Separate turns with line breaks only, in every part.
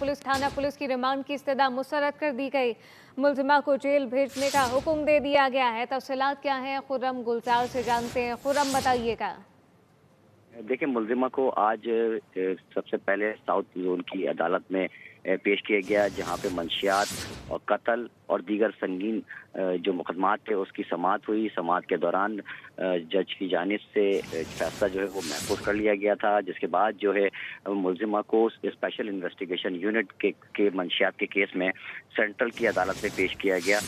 थाना पुलिस की रिमांड की इस्तदा मुस्तरद कर दी गई। मुलजिमा को जेल भेजने का हुक्म दे दिया गया है। तफसीलात क्या हैं, खुर्रम गुलजार से जानते हैं। खुर्रम, बताइएगा।
देखिए, मुलजिमा को आज सबसे पहले साउथ जोन की अदालत में पेश किया गया, जहां पे मंशियात और कत्ल और दीगर संगीन जो मुकदमात थे उसकी समाअत हुई। समाअत के दौरान जज की जानिब से फैसला जो है वो महफूज कर लिया गया था, जिसके बाद जो है मुलजिमा को स्पेशल इन्वेस्टिगेशन यूनिट के मंशियात के केस में सेंट्रल की अदालत में पेश किया गया,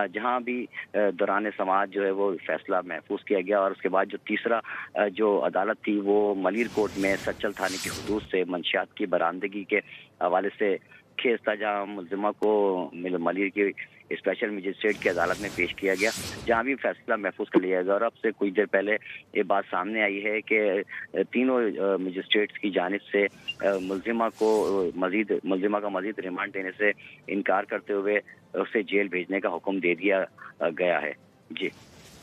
जहां भी दौरान समाअत जो है वो फैसला महफूज किया गया। और उसके बाद जो तीसरा जो अदालत थी वो मलिर कोर्ट में सच्चल थाने की हदूद से मंशियात की बरामदगी के हवाले से केस था, जहाँ मुलजिमा को मलिर की स्पेशल मजिस्ट्रेट की अदालत में पेश किया गया, जहाँ भी फैसला महफूज कर लिया गया। और अब से कुछ देर पहले ये बात सामने आई है कि तीनों मजिस्ट्रेट्स की जानिब से मुलजिमा का मजीद रिमांड देने से इनकार करते हुए उसे जेल भेजने का हुक्म दे दिया गया है। जी,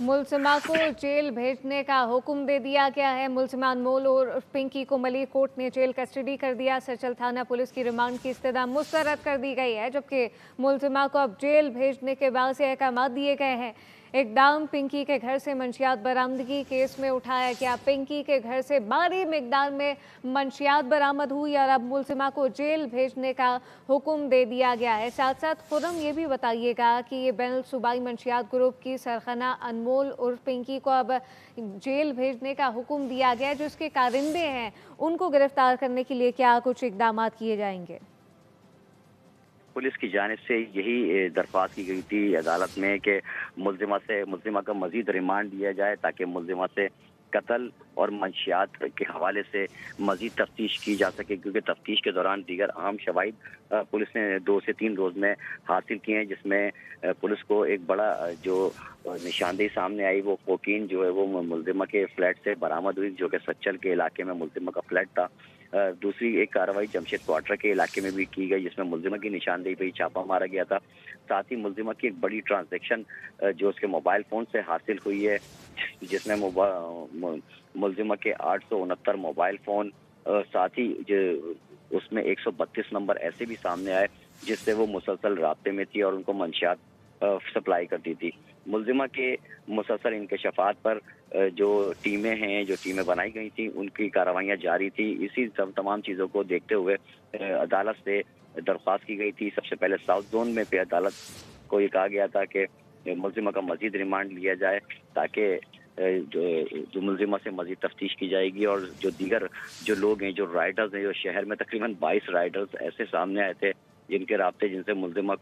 मुलजिमा को जेल भेजने का हुक्म दे दिया गया है। मुलजिमा अनमोल और पिंकी को मलिर कोर्ट ने जेल कस्टडी कर दिया। सचल थाना पुलिस की रिमांड की इस्तदा मुस्तरद कर दी गई है, जबकि मुलजिमा को अब जेल भेजने के बाद से अहकाम दिए गए हैं। इकदाम पिंकी के घर से मंशियात बरामदगी केस में उठाया गया। पिंकी के घर से भारी मिकदार में मंशियात बरामद हुई और अब मुलजिमा को जेल भेजने का हुक्म दे दिया गया है। साथ साथ खुर्रम, ये भी बताइएगा कि ये बैनुल सूबाई मंशियात ग्रुप की सरखना अनमोल और पिंकी को अब जेल भेजने का हुक्म दिया गया है। जो इसके कारिंदे हैं उनको गिरफ्तार करने के लिए क्या कुछ इकदाम किए जाएंगे?
पुलिस की जानिब से यही दरख्वास्त की गई थी अदालत में कि मुलजिमा का मजीद रिमांड दिया जाए, ताकि मुलजिमा से कत्ल और मंशियात के हवाले से मजीद तफ्तीश की जा सके, क्योंकि तफ्तीश के दौरान दीगर अहम शवाहिद पुलिस ने 2 से 3 रोज में हासिल किए हैं, जिसमें पुलिस को एक बड़ा जो निशानदेही सामने आई वो कोकीन जो है वो मुलजिमा के फ्लैट से बरामद हुई, जो कि सच्चल के इलाके में मुलजिमा का फ्लैट था। दूसरी एक कार्रवाई जमशेद क्वार्टर के इलाके में भी की गई, जिसमें मुलजिमा की निशानदेही पर छापा मारा गया था। साथ ही मुलजिमा की एक बड़ी ट्रांजैक्शन जो उसके मोबाइल फोन से हासिल हुई है, जिसमें मुलजिमा के 869 मोबाइल फोन, साथ ही उसमें 132 नंबर ऐसे भी सामने आए जिससे वो मुसलसल राब्ते में थी और उनको मंशियात सप्लाई करती थी। मुलजिमा के मुसलसल इंकशाफात पर जो टीमें बनाई गई थी उनकी कार्रवाइयाँ जारी थी। इसी तमाम चीज़ों को देखते हुए अदालत से दरख्वास्त की गई थी। सबसे पहले साउथ जोन में पे अदालत को ये कहा गया था कि मुलजिमा का मजीद रिमांड लिया जाए, ताकि जो मुलजिमा से मजीद तफ्तीश की जाएगी। और जो दीगर जो लोग हैं, जो राइडर्स हैं, जो शहर में तकरीबन 22 राइडर्स ऐसे सामने आए थे जिनके राब्ते जिनसे मुलजिमा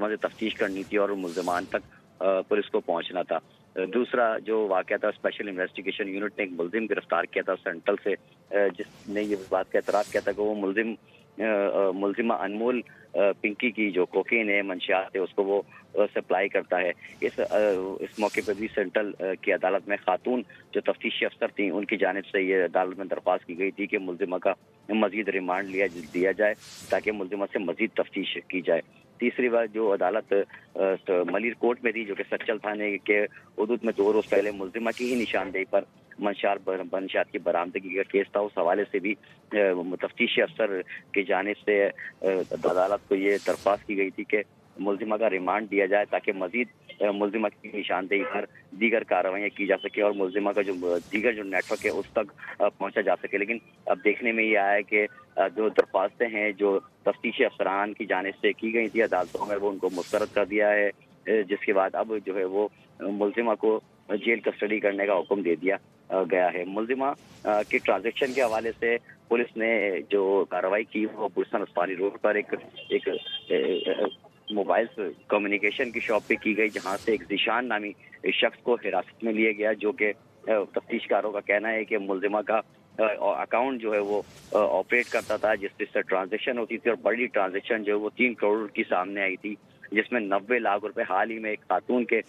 से तफ्तीश करनी थी और मुलजिमान तक पुलिस को पहुंचना था। दूसरा जो वाक़या था, स्पेशल इन्वेस्टिगेशन यूनिट ने एक मुलजिम गिरफ्तार किया था सेंट्रल से, जिसने ये बात का एतराफ़ किया था कि वो मुलजिमा अनमोल पिंकी की जो कोकीन है, मंशियात है, उसको वो सप्लाई करता है। इस मौके पर भी सेंट्रल की अदालत में खातून जो तफ्तीशी अफसर थी उनकी जानिब से ये अदालत में दरख्वास्त की गई थी कि मुलजिमा का मजीद रिमांड दिया जाए, ताकि मुलजिमा से मजीद तफ्तीश की जाए। तीसरी बार जो अदालत मलिर कोर्ट में थी, जो कि सच्चल थाने के हुदूद में 2 रोज पहले मुलजिमा की ही निशानदेही पर मंशियात की बरामदगी का केस था, उस हवाले से भी तफ्तीशी अफसर की जानिब से अदालत को ये दरख्वास्त की गई थी कि मुलजिमा का रिमांड दिया जाए, ताकि मजीद मुलजिमा की निशानदेही पर दीगर कार्रवाइयाँ की जा सके और मुलजिमा का जो दीगर जो नेटवर्क है उस तक पहुँचा जा सके। लेकिन अब देखने में ये आया है कि जो दरख्वास्तें हैं जो तफ्तीशी अफसरान की जानिब से की गई थी अदालतों में, वो उनको मुस्तरद कर दिया है, जिसके बाद अब जो है वो मुलजिमा को जेल कस्टडी करने का हुक्म दे दिया गया है। मुलजिमा की ट्रांजैक्शन के हवाले से पुलिस ने जो कार्रवाई की वो गुलशन उस्मानी रोड पर एक मोबाइल कम्युनिकेशन की शॉप पे की गई, जहां से एक ज़ीशान नामी शख्स को हिरासत में लिया गया, जो कि तफ्तीशकारों का कहना है कि मुलजिमा का अकाउंट जो है वो ऑपरेट करता था, जिससे ट्रांजैक्शन होती थी। और बड़ी ट्रांजैक्शन जो है वो 3 करोड़ की सामने आई थी, जिसमें 90 लाख रुपए हाल ही में एक खातून के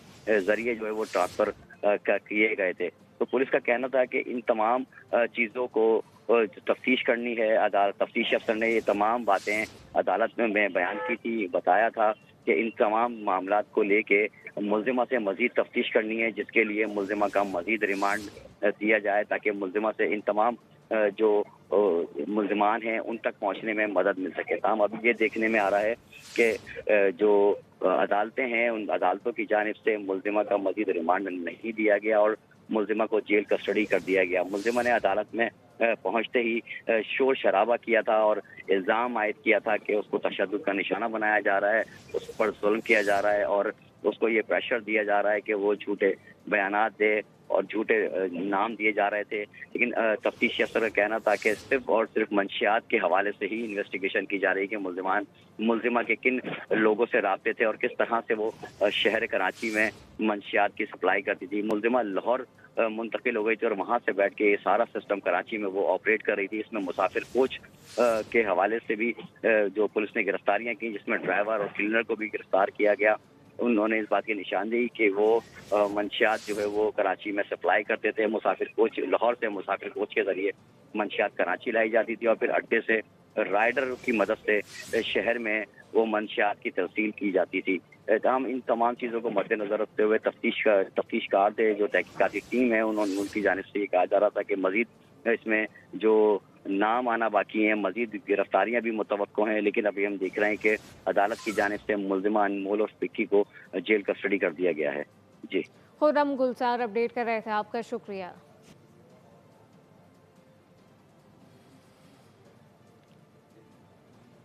जरिए जो है वो ट्रांसफर किए गए थे। तो पुलिस का कहना था कि इन तमाम चीज़ों को तफ्तीश करनी है। तफ्तीशी अफसर ने ये तमाम बातें अदालत में बयान की थी, बताया था कि इन तमाम मामलात को लेके मुलजिमा से मजीद तफ्तीश करनी है, जिसके लिए मुलजिमा का मजीद रिमांड दिया जाए, ताकि मुलजिमा से इन तमाम जो ملزمان ہیں ان تک پہنچنے میں مدد مل سکے. تاہم ابھی یہ دیکھنے میں آ رہا ہے کہ جو عدالتیں ہیں ان عدالتوں کی جانب سے ملزمہ کا مزید ریمانڈ نہیں دیا گیا اور ملزمہ کو جیل کسٹڈی کر دیا گیا. ملزمہ نے عدالت میں پہنچتے ہی شور شرابہ کیا تھا اور الزام عائد کیا تھا کہ اس کو تشدد کا نشانہ بنایا جا رہا ہے, اس پر ظلم کیا جا رہا ہے اور اس کو یہ پریشر دیا جا رہا ہے کہ وہ جھوٹے بیانات دے اور جھوٹے نام دیے جا رہے تھے. لیکن تفتیشی افسر کا کہنا تھا کہ صرف اور صرف منشیات کے حوالے سے ہی انویسٹیگیشن کی جا رہی ہے کہ ملزمہ کے کن لوگوں سے رابطے تھے اور کس طرح سے وہ شہر کراچی میں منشیات کی سپلائی کرتی تھی. ملزمہ لاہور منتقل ہو گئی تھی اور وہاں سے بیٹھ کے یہ سارا سسٹم کراچی میں وہ آپریٹ کر رہی تھی. اس میں مسافر کوچ کے حوالے سے بھی جو پولیس نے گرفتاریاں کی, جس میں ڈرائیور اور کلینر کو بھی گرفتار کیا گیا. انہوں نے اس بات کی نشاندہی کہ وہ منشیات جو ہے وہ کراچی میں سپلائی کرتے تھے. مسافر کوچ لاہور سے مسافر کوچ کے ذریعے منشیات کراچی لائی جاتی تھی اور پھر اڈے سے رائڈر کی مدد سے شہر میں وہ منشیات کی ترسیل کی جاتی تھی. ہم ان تمام چیزوں کو مد نظر رکھتے ہوئے تفتیشکار تھے جو تحقیقاتی ٹیم ہے, انہوں نے ان کی جانب سے یہ کہا جا رہا تھا کہ مزید اس میں جو نام آنا باقی ہیں, مزید گرفتاریاں بھی متوقع ہیں. لیکن ابھی ہم دیکھ رہے ہیں کہ عدالت کی جانب سے ملزمہ انمول اور پنکی کو جیل کسٹڈی کر دیا گیا ہے. جی
خرم گلزار اپڈیٹ کر رہے تھے, آپ کا شکریہ.